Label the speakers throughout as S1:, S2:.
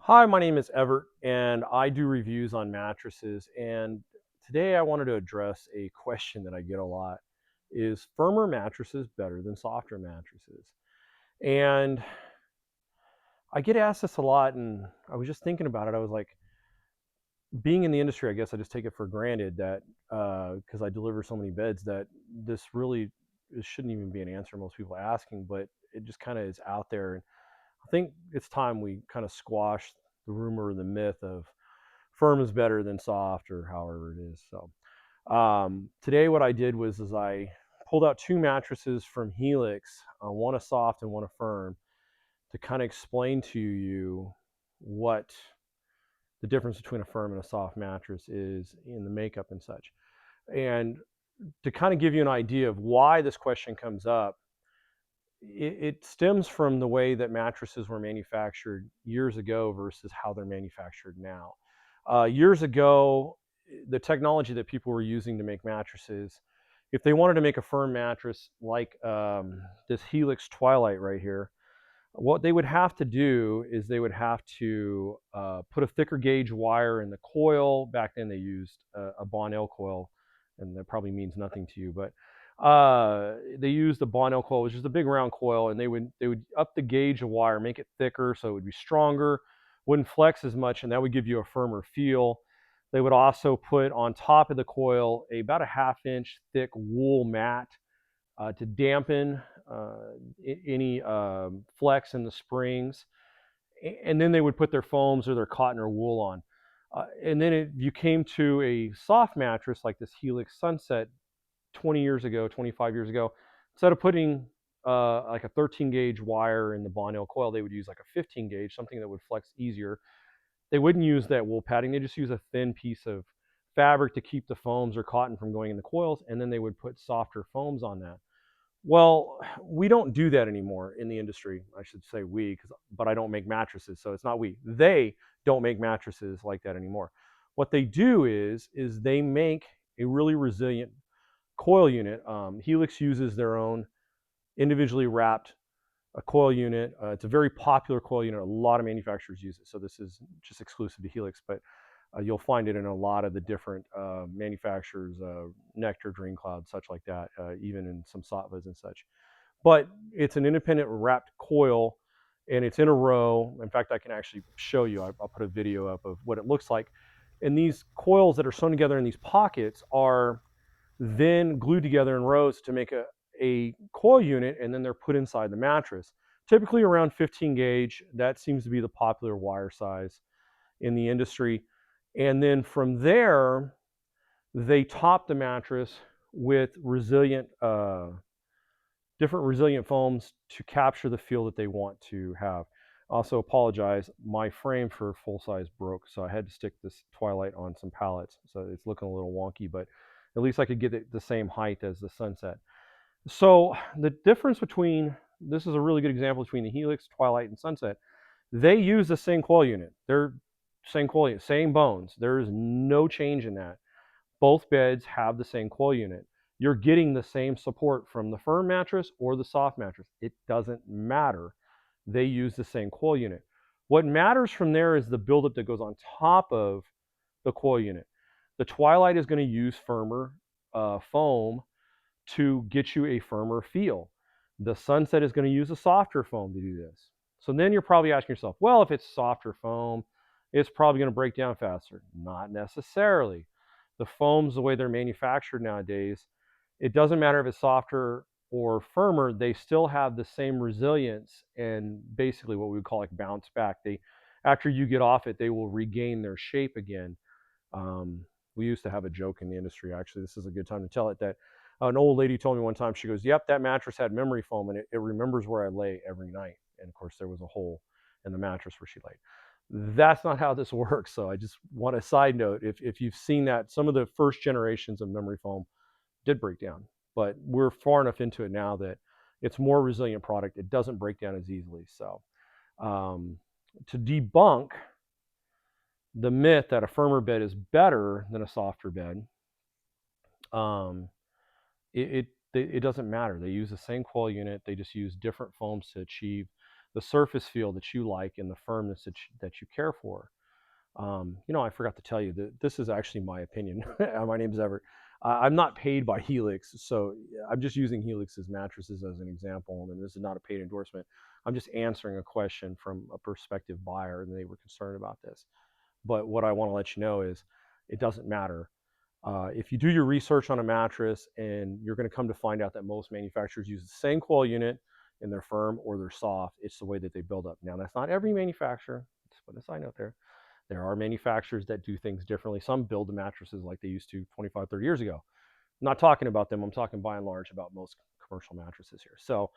S1: Hi, my name is Everett, and I do reviews on mattresses. And today I wanted to address a question that I get a lot. Is firmer mattresses better than softer mattresses? And I get asked this a lot, and I was just thinking about it. I was like, being in the industry, I guess I just take it for granted that because I deliver so many beds that this shouldn't even be an answer most people are asking, but it just kind of is out there. And I think it's time we kind of squash the rumor or the myth of firm is better than soft or however it is. So today what I did was I pulled out two mattresses from Helix, one a soft and one a firm, to kind of explain to you what the difference between a firm and a soft mattress is in the makeup and such. And to kind of give you an idea of why this question comes up, it stems from the way that mattresses were manufactured years ago versus how they're manufactured now. Years ago, the technology that people were using to make mattresses, if they wanted to make a firm mattress like this Helix Twilight right here, what they would have to do is they would have to put a thicker gauge wire in the coil. Back then they used a Bonnell coil, and that probably means nothing to you, but they used the Bonnell coil, which is a big round coil, and they would up the gauge of wire, make it thicker so it would be stronger, wouldn't flex as much, and that would give you a firmer feel. They would also put on top of the coil about a half-inch thick wool mat to dampen any flex in the springs. And then they would put their foams or their cotton or wool on. And then you came to a soft mattress like this Helix Sunset 20 years ago, 25 years ago, instead of putting like a 13 gauge wire in the Bonnell coil, they would use like a 15 gauge, something that would flex easier. They wouldn't use that wool padding. They just use a thin piece of fabric to keep the foams or cotton from going in the coils, and then they would put softer foams on that. Well, we don't do that anymore in the industry. I should say we, but I don't make mattresses, so it's not we. They don't make mattresses like that anymore. What they do is they make a really resilient coil unit. Helix uses their own individually wrapped coil unit. It's a very popular coil unit. A lot of manufacturers use it, so this is just exclusive to Helix, but you'll find it in a lot of the different manufacturers, Nectar, Dream Cloud, such like that, even in some Sattvas and such. But it's an independent wrapped coil, and it's in a row. In fact, I can actually show you. I'll put a video up of what it looks like. And these coils that are sewn together in these pockets are then glued together in rows to make a coil unit, and then they're put inside the mattress. Typically around 15 gauge. That seems to be the popular wire size in the industry. And then from there, they top the mattress with different resilient foams to capture the feel that they want to have. Also apologize, my frame for full size broke, so I had to stick this Twilight on some pallets, so it's looking a little wonky, but at least I could get it the same height as the Sunset. So the difference between, this is a really good example between the Helix, Twilight, and Sunset. They use the same coil unit. They're same coil unit, same bones. There is no change in that. Both beds have the same coil unit. You're getting the same support from the firm mattress or the soft mattress. It doesn't matter. They use the same coil unit. What matters from there is the buildup that goes on top of the coil unit. The Twilight is going to use firmer foam to get you a firmer feel. The Sunset is going to use a softer foam to do this. So then you're probably asking yourself, well, if it's softer foam, it's probably going to break down faster. Not necessarily. The foams, the way they're manufactured nowadays, it doesn't matter if it's softer or firmer, they still have the same resilience and basically what we would call like bounce back. After you get off it, they will regain their shape again. We used to have a joke in the industry, actually. This is a good time to tell it, that an old lady told me one time, she goes, yep, that mattress had memory foam and it remembers where I lay every night. And of course, there was a hole in the mattress where she laid. That's not how this works. So I just want a side note. If you've seen that, some of the first generations of memory foam did break down, but we're far enough into it now that it's more resilient product. It doesn't break down as easily. So to debunk the myth that a firmer bed is better than a softer bed, um, it doesn't matter. They use the same coil unit. They just use different foams to achieve the surface feel that you like and the firmness that you care for. I forgot to tell you that this is actually my opinion. My name's Everett. I'm not paid by Helix, so I'm just using Helix's mattresses as an example, and this is not a paid endorsement. I'm just answering a question from a prospective buyer, and they were concerned about this. But what I want to let you know is it doesn't matter. If you do your research on a mattress and you're going to come to find out that most manufacturers use the same coil unit and they're firm or they're soft, it's the way that they build up. Now, that's not every manufacturer. Just put a side note there. There are manufacturers that do things differently. Some build the mattresses like they used to 25, 30 years ago. I'm not talking about them. I'm talking by and large about most commercial mattresses here. So,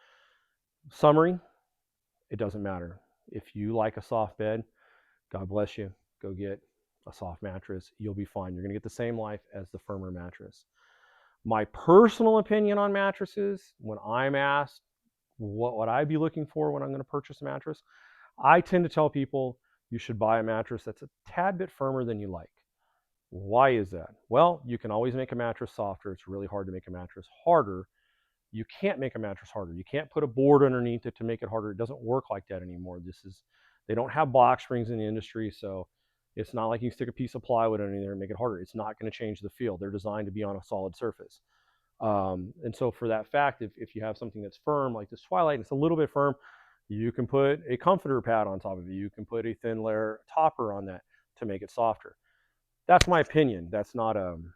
S1: summary, it doesn't matter. If you like a soft bed, God bless you. Go get a soft mattress. You'll be fine. You're going to get the same life as the firmer mattress. My personal opinion on mattresses, when I'm asked what would I be looking for when I'm going to purchase a mattress, I tend to tell people you should buy a mattress that's a tad bit firmer than you like. Why is that? Well, you can always make a mattress softer. It's really hard to make a mattress harder. You can't make a mattress harder. You can't put a board underneath it to make it harder. It doesn't work like that anymore. They don't have box springs in the industry, so it's not like you can stick a piece of plywood under there and make it harder. It's not going to change the feel. They're designed to be on a solid surface. And so for that fact, if you have something that's firm like this Twilight, and it's a little bit firm, you can put a comforter pad on top of it. You can put a thin layer topper on that to make it softer. That's my opinion. That's not an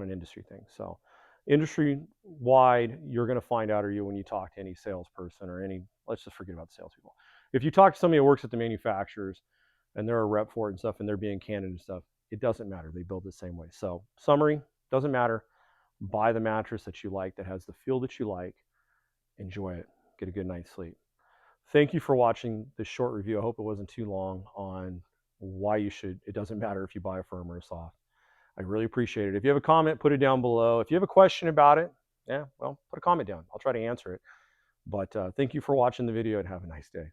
S1: industry thing. So industry wide, you're going to find out, or you when you talk to any salesperson or any, let's just forget about the salespeople. If you talk to somebody who works at the manufacturers and they're a rep for it and stuff and they're being candid and stuff, it doesn't matter. They build the same way. So summary, doesn't matter. Buy the mattress that you like, that has the feel that you like. Enjoy it. Get a good night's sleep. Thank you for watching this short review. I hope it wasn't too long on why it doesn't matter if you buy a firm or a soft. I really appreciate it. If you have a comment, put it down below. If you have a question about it, yeah, well, put a comment down. I'll try to answer it. But thank you for watching the video and have a nice day.